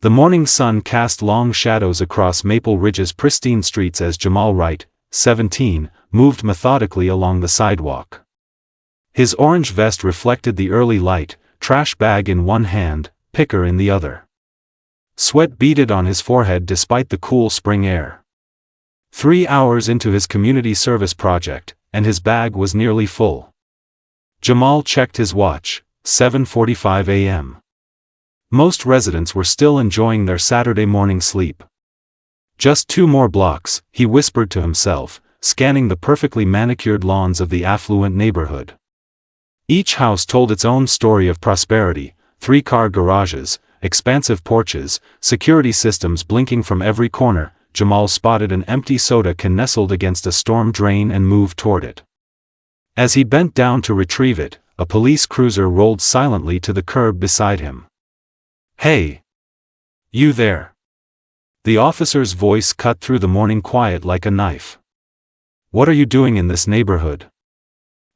The morning sun cast long shadows across Maple Ridge's pristine streets as Jamal Wright, 17, moved methodically along the sidewalk. His orange vest reflected the early light, trash bag in one hand, picker in the other. Sweat beaded on his forehead despite the cool spring air. 3 hours into his community service project, and his bag was nearly full. Jamal checked his watch, 7:45 a.m. Most residents were still enjoying their Saturday morning sleep. Just 2 more blocks, he whispered to himself, scanning the perfectly manicured lawns of the affluent neighborhood. Each house told its own story of prosperity: 3-car garages, expansive porches, security systems blinking from every corner. Jamal spotted an empty soda can nestled against a storm drain and moved toward it. As he bent down to retrieve it, a police cruiser rolled silently to the curb beside him. "Hey! You there!" The officer's voice cut through the morning quiet like a knife. "What are you doing in this neighborhood?"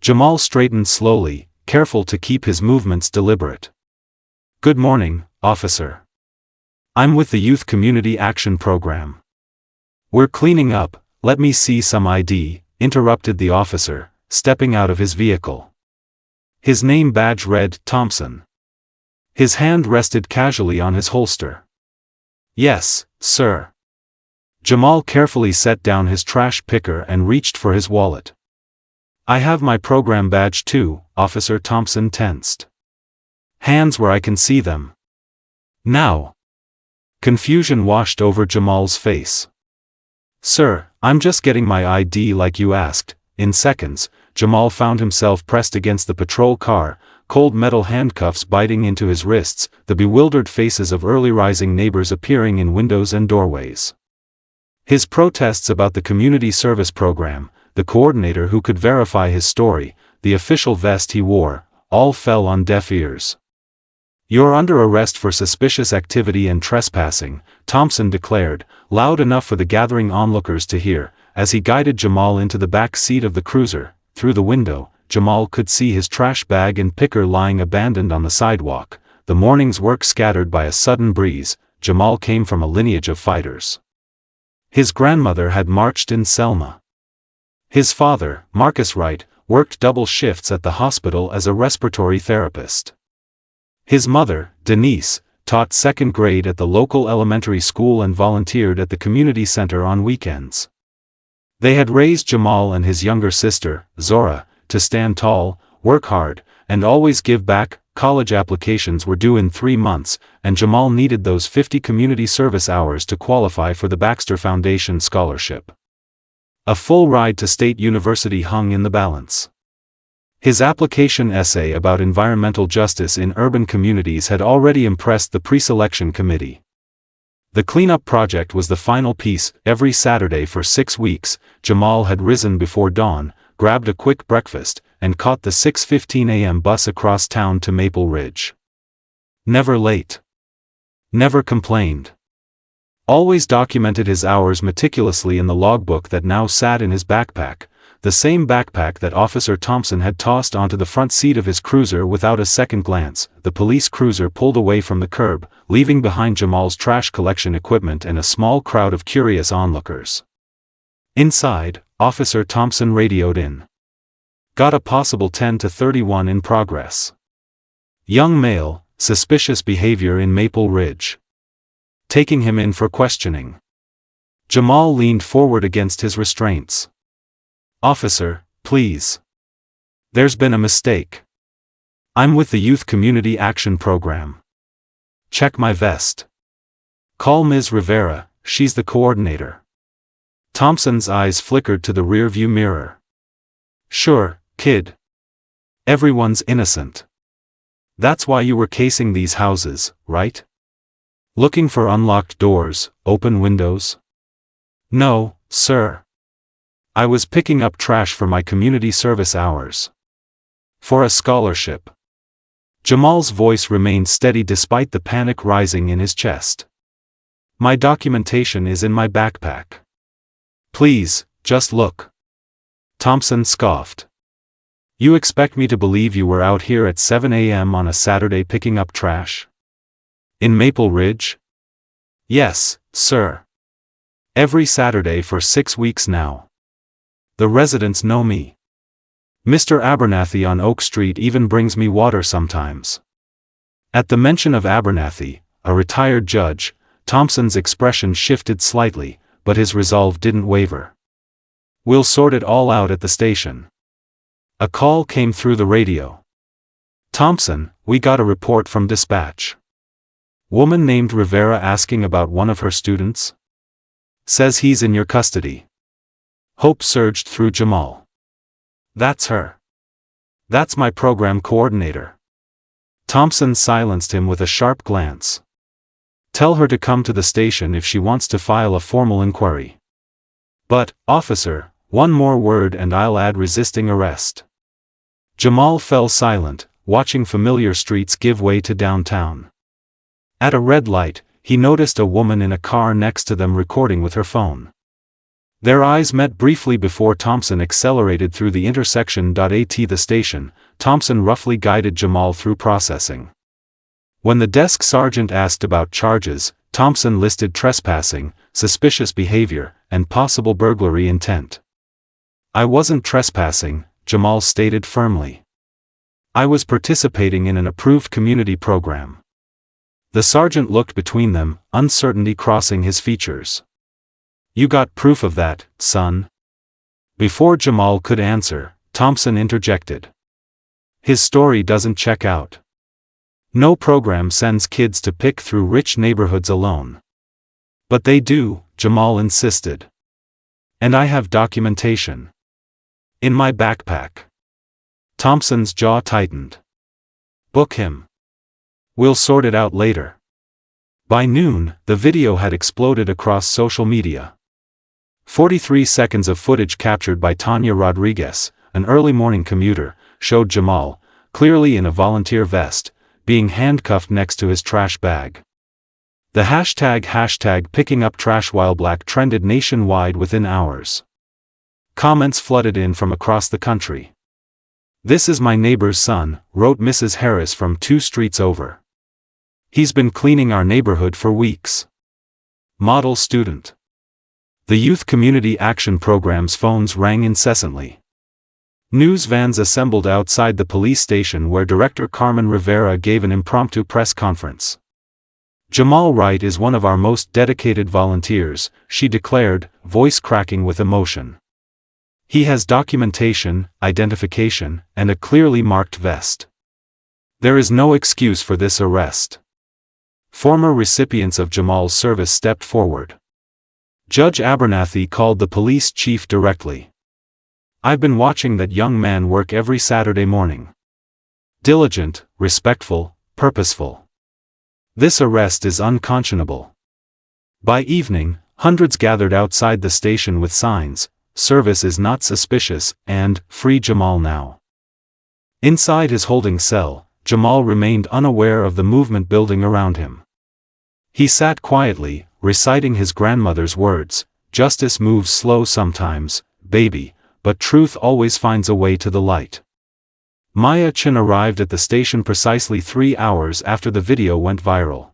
Jamal straightened slowly, careful to keep his movements deliberate. "Good morning, officer. I'm with the Youth Community Action Program." "We're cleaning up, let me see some ID," interrupted the officer, stepping out of his vehicle. His name badge read Thompson. His hand rested casually on his holster. "Yes, sir." Jamal carefully set down his trash picker and reached for his wallet. "I have my program badge too," Officer Thompson tensed. "Hands where I can see them. Now." Confusion washed over Jamal's face. "Sir, I'm just getting my ID like you asked." In seconds, Jamal found himself pressed against the patrol car, cold metal handcuffs biting into his wrists, the bewildered faces of early rising neighbors appearing in windows and doorways. His protests about the community service program, the coordinator who could verify his story, the official vest he wore, all fell on deaf ears. "You're under arrest for suspicious activity and trespassing," Thompson declared, loud enough for the gathering onlookers to hear, as he guided Jamal into the back seat of the cruiser. Through the window, Jamal could see his trash bag and picker lying abandoned on the sidewalk, the morning's work scattered by a sudden breeze. Jamal came from a lineage of fighters. His grandmother had marched in Selma. His father, Marcus Wright, worked double shifts at the hospital as a respiratory therapist. His mother, Denise, taught 2nd grade at the local elementary school and volunteered at the community center on weekends. They had raised Jamal and his younger sister, Zora, to stand tall, work hard, and always give back. College applications were due in 3 months, and Jamal needed those 50 community service hours to qualify for the Baxter Foundation scholarship. A full ride to State University hung in the balance. His application essay about environmental justice in urban communities had already impressed the pre-selection committee. The cleanup project was the final piece. Every Saturday for 6 weeks, Jamal had risen before dawn, grabbed a quick breakfast, and caught the 6:15 a.m. bus across town to Maple Ridge. Never late. Never complained. Always documented his hours meticulously in the logbook that now sat in his backpack, the same backpack that Officer Thompson had tossed onto the front seat of his cruiser without a second glance. The police cruiser pulled away from the curb, leaving behind Jamal's trash collection equipment and a small crowd of curious onlookers. Inside, Officer Thompson radioed in. "Got a possible 10 to 31 in progress. Young male, suspicious behavior in Maple Ridge. Taking him in for questioning." Jamal leaned forward against his restraints. "Officer, please. There's been a mistake. I'm with the Youth Community Action Program. Check my vest. Call Ms. Rivera, she's the coordinator." Thompson's eyes flickered to the rearview mirror. "Sure, kid. Everyone's innocent. That's why you were casing these houses, right? Looking for unlocked doors, open windows?" "No, sir. I was picking up trash for my community service hours. For a scholarship." Jamal's voice remained steady despite the panic rising in his chest. "My documentation is in my backpack. Please, just look." Thompson scoffed. "You expect me to believe you were out here at 7 a.m. on a Saturday picking up trash? In Maple Ridge? Yes, sir. Every Saturday for 6 weeks now. The residents know me. Mr. Abernathy on Oak Street even brings me water sometimes. At the mention of Abernathy, a retired judge, Thompson's expression shifted slightly, but his resolve didn't waver. We'll sort it all out at the station. A call came through the radio. Thompson, we got a report from dispatch. Woman named Rivera asking about one of her students? Says he's in your custody. Hope surged through Jamal. That's her. That's my program coordinator. Thompson silenced him with a sharp glance. Tell her to come to the station if she wants to file a formal inquiry. But, officer, one more word and I'll add resisting arrest. Jamal fell silent, watching familiar streets give way to downtown. At a red light, he noticed a woman in a car next to them recording with her phone. Their eyes met briefly before Thompson accelerated through the intersection. At the station, Thompson roughly guided Jamal through processing. When the desk sergeant asked about charges, Thompson listed trespassing, suspicious behavior, and possible burglary intent. I wasn't trespassing, Jamal stated firmly. I was participating in an approved community program. The sergeant looked between them, uncertainty crossing his features. You got proof of that, son? Before Jamal could answer, Thompson interjected. His story doesn't check out. No program sends kids to pick through rich neighborhoods alone. But they do, Jamal insisted. And I have documentation. In my backpack. Thompson's jaw tightened. Book him. We'll sort it out later. By noon, the video had exploded across social media. 43 seconds of footage captured by Tanya Rodriguez, an early morning commuter, showed Jamal, clearly in a volunteer vest, being handcuffed next to his trash bag. The hashtag picking up trash while black trended nationwide within hours. Comments flooded in from across the country. This is my neighbor's son, wrote Mrs. Harris from 2 streets over. He's been cleaning our neighborhood for weeks. Model student. The Youth Community Action Program's phones rang incessantly. News vans assembled outside the police station where Director Carmen Rivera gave an impromptu press conference. Jamal Wright is one of our most dedicated volunteers, she declared, voice cracking with emotion. He has documentation, identification, and a clearly marked vest. There is no excuse for this arrest. Former recipients of Jamal's service stepped forward. Judge Abernathy called the police chief directly. I've been watching that young man work every Saturday morning. Diligent, respectful, purposeful. This arrest is unconscionable. By evening, hundreds gathered outside the station with signs, service is not suspicious, and, free Jamal now. Inside his holding cell, Jamal remained unaware of the movement building around him. He sat quietly, reciting his grandmother's words, justice moves slow sometimes, baby, but truth always finds a way to the light. Maya Chin arrived at the station precisely 3 hours after the video went viral.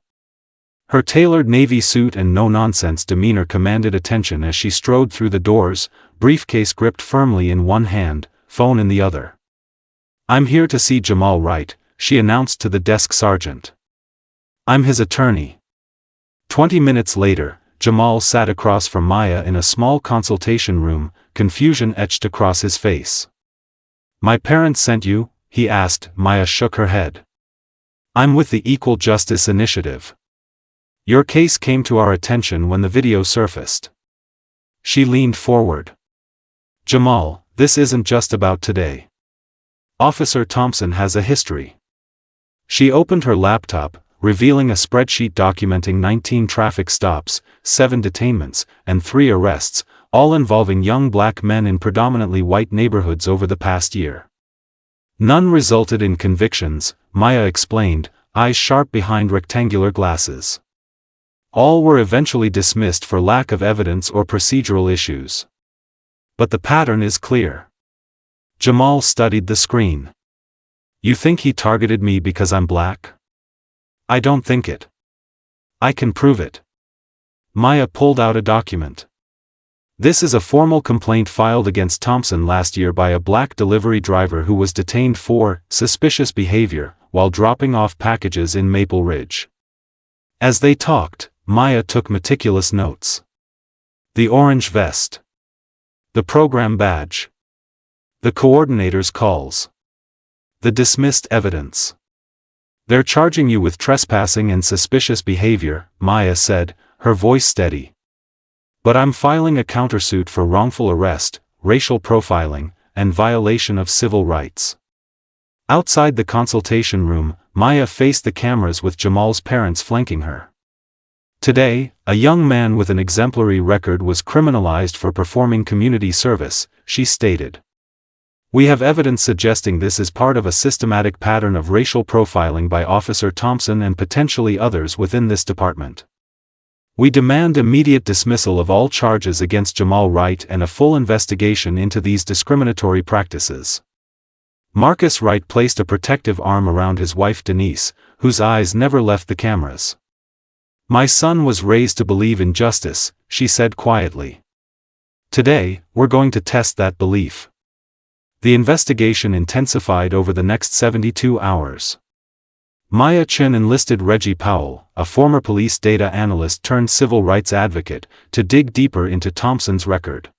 Her tailored navy suit and no-nonsense demeanor commanded attention as she strode through the doors, briefcase gripped firmly in one hand, phone in the other. I'm here to see Jamal Wright, she announced to the desk sergeant. I'm his attorney. 20 minutes later, Jamal sat across from Maya in a small consultation room, confusion etched across his face. My parents sent you? He asked. Maya shook her head. I'm with the Equal Justice Initiative. Your case came to our attention when the video surfaced. She leaned forward. Jamal, this isn't just about today. Officer Thompson has a history. She opened her laptop, revealing a spreadsheet documenting 19 traffic stops, 7 detainments, and 3 arrests, all involving young black men in predominantly white neighborhoods over the past year. None resulted in convictions, Maya explained, eyes sharp behind rectangular glasses. All were eventually dismissed for lack of evidence or procedural issues. But the pattern is clear. Jamal studied the screen. You think he targeted me because I'm black? I don't think it. I can prove it. Maya pulled out a document. This is a formal complaint filed against Thompson last year by a black delivery driver who was detained for suspicious behavior while dropping off packages in Maple Ridge. As they talked, Maya took meticulous notes. The orange vest. The program badge. The coordinator's calls. The dismissed evidence. They're charging you with trespassing and suspicious behavior, Maya said, her voice steady. But I'm filing a countersuit for wrongful arrest, racial profiling, and violation of civil rights. Outside the consultation room, Maya faced the cameras with Jamal's parents flanking her. Today, a young man with an exemplary record was criminalized for performing community service, she stated. We have evidence suggesting this is part of a systematic pattern of racial profiling by Officer Thompson and potentially others within this department. We demand immediate dismissal of all charges against Jamal Wright and a full investigation into these discriminatory practices. Marcus Wright placed a protective arm around his wife Denise, whose eyes never left the cameras. My son was raised to believe in justice, she said quietly. Today, we're going to test that belief. The investigation intensified over the next 72 hours. Maya Chin enlisted Reggie Powell, a former police data analyst turned civil rights advocate, to dig deeper into Thompson's record.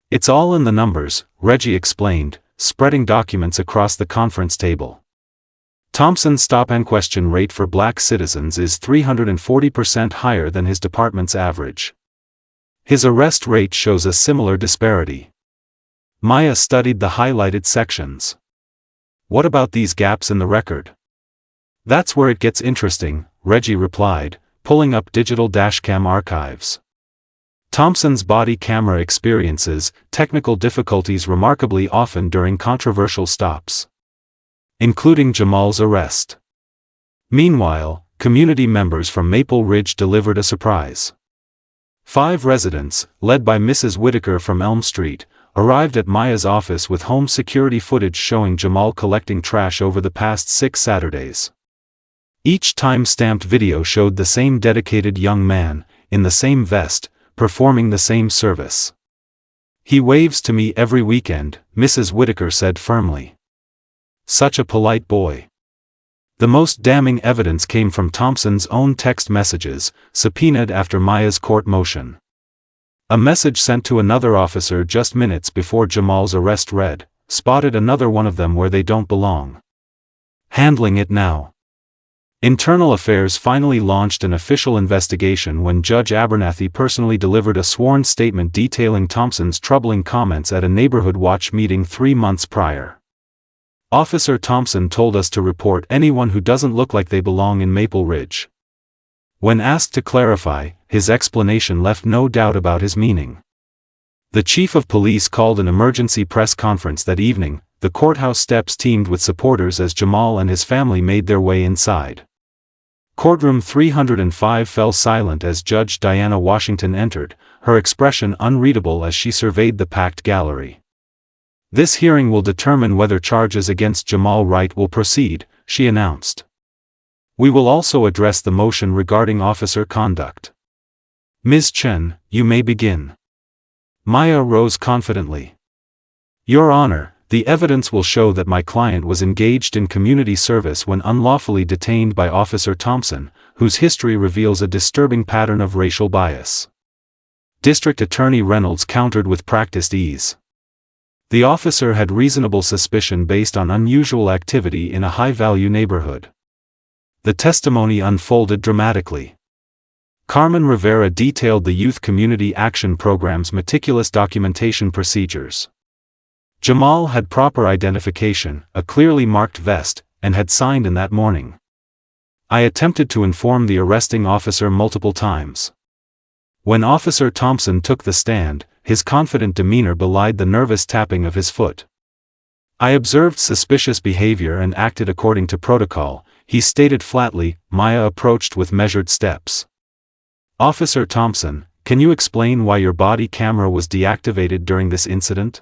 It's all in the numbers, Reggie explained, spreading documents across the conference table. Thompson's stop-and-question rate for black citizens is 340% higher than his department's average. His arrest rate shows a similar disparity. Maya studied the highlighted sections. What about these gaps in the record? That's where it gets interesting, Reggie replied, pulling up digital dashcam archives. Thompson's body camera experiences technical difficulties remarkably often during controversial stops, including Jamal's arrest. Meanwhile, community members from Maple Ridge delivered a surprise. 5 residents, led by Mrs. Whitaker from Elm Street, arrived at Maya's office with home security footage showing Jamal collecting trash over the past 6 Saturdays. Each time-stamped video showed the same dedicated young man, in the same vest, performing the same service. He waves to me every weekend, Mrs. Whitaker said firmly. Such a polite boy. The most damning evidence came from Thompson's own text messages, subpoenaed after Maya's court motion. A message sent to another officer just minutes before Jamal's arrest read, "Spotted another one of them where they don't belong. Handling it now." Internal Affairs finally launched an official investigation when Judge Abernathy personally delivered a sworn statement detailing Thompson's troubling comments at a neighborhood watch meeting 3 months prior. Officer Thompson told us to report anyone who doesn't look like they belong in Maple Ridge. When asked to clarify, his explanation left no doubt about his meaning. The chief of police called an emergency press conference that evening. The courthouse steps teemed with supporters as Jamal and his family made their way inside. Courtroom 305 fell silent as Judge Diana Washington entered, her expression unreadable as she surveyed the packed gallery. This hearing will determine whether charges against Jamal Wright will proceed, she announced. We will also address the motion regarding officer conduct. Ms. Chen, you may begin. Maya rose confidently. Your Honor, the evidence will show that my client was engaged in community service when unlawfully detained by Officer Thompson, whose history reveals a disturbing pattern of racial bias. District Attorney Reynolds countered with practiced ease. The officer had reasonable suspicion based on unusual activity in a high-value neighborhood. The testimony unfolded dramatically. Carmen Rivera detailed the Youth Community Action Program's meticulous documentation procedures. Jamal had proper identification, a clearly marked vest, and had signed in that morning. I attempted to inform the arresting officer multiple times. When Officer Thompson took the stand, his confident demeanor belied the nervous tapping of his foot. I observed suspicious behavior and acted according to protocol, he stated flatly. Maya approached with measured steps. Officer Thompson, can you explain why your body camera was deactivated during this incident?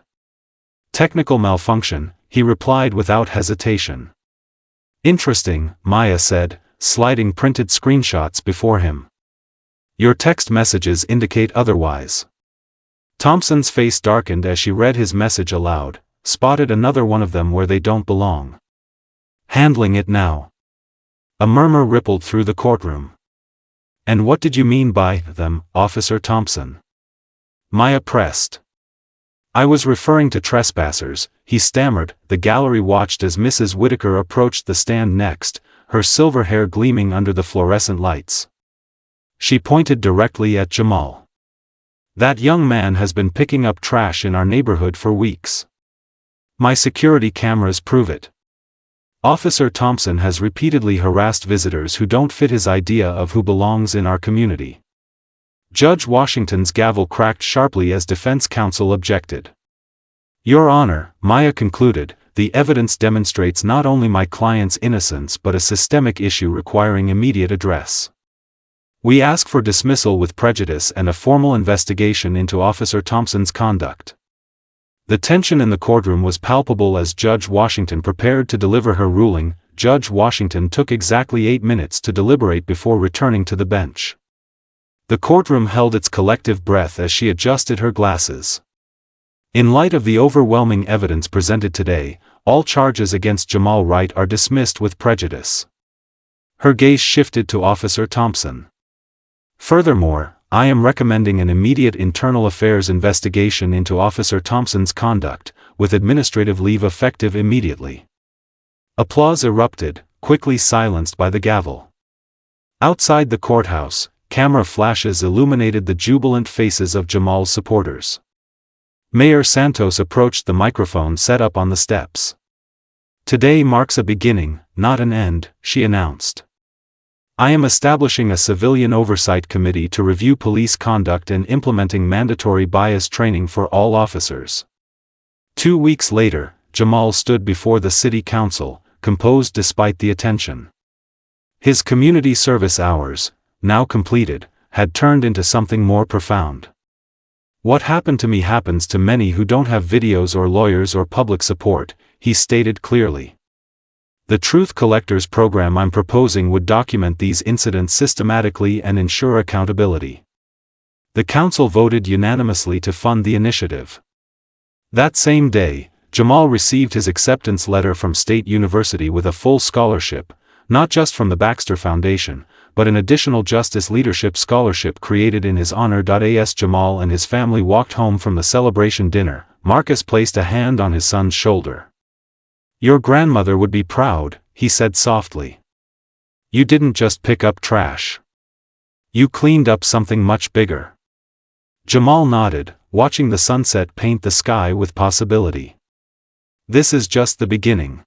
Technical malfunction, he replied without hesitation. Interesting, Maya said, sliding printed screenshots before him. Your text messages indicate otherwise. Thompson's face darkened as she read his message aloud. Spotted another one of them where they don't belong. Handling it now. A murmur rippled through the courtroom. And what did you mean by them, Officer Thompson? Maya pressed. I was referring to trespassers, he stammered. The gallery watched as Mrs. Whitaker approached the stand next, her silver hair gleaming under the fluorescent lights. She pointed directly at Jamal. That young man has been picking up trash in our neighborhood for weeks. My security cameras prove it. Officer Thompson has repeatedly harassed visitors who don't fit his idea of who belongs in our community. Judge Washington's gavel cracked sharply as defense counsel objected. Your Honor, Maya concluded, the evidence demonstrates not only my client's innocence but a systemic issue requiring immediate address. We ask for dismissal with prejudice and a formal investigation into Officer Thompson's conduct. The tension in the courtroom was palpable as Judge Washington prepared to deliver her ruling. Judge Washington took exactly 8 minutes to deliberate before returning to the bench. The courtroom held its collective breath as she adjusted her glasses. In light of the overwhelming evidence presented today, all charges against Jamal Wright are dismissed with prejudice. Her gaze shifted to Officer Thompson. Furthermore, I am recommending an immediate internal affairs investigation into Officer Thompson's conduct, with administrative leave effective immediately. Applause erupted, quickly silenced by the gavel. Outside the courthouse, camera flashes illuminated the jubilant faces of Jamal's supporters. Mayor Santos approached the microphone set up on the steps. Today marks a beginning, not an end, she announced. I am establishing a civilian oversight committee to review police conduct and implementing mandatory bias training for all officers. 2 weeks later, Jamal stood before the city council, composed despite the attention. His community service hours, now completed, had turned into something more profound. What happened to me happens to many who don't have videos or lawyers or public support, he stated clearly. The Truth Collectors program I'm proposing would document these incidents systematically and ensure accountability. The council voted unanimously to fund the initiative. That same day, Jamal received his acceptance letter from State University with a full scholarship, not just from the Baxter Foundation, but an additional Justice Leadership Scholarship created in his honor. As Jamal and his family walked home from the celebration dinner, Marcus placed a hand on his son's shoulder. Your grandmother would be proud, he said softly. You didn't just pick up trash. You cleaned up something much bigger. Jamal nodded, watching the sunset paint the sky with possibility. This is just the beginning.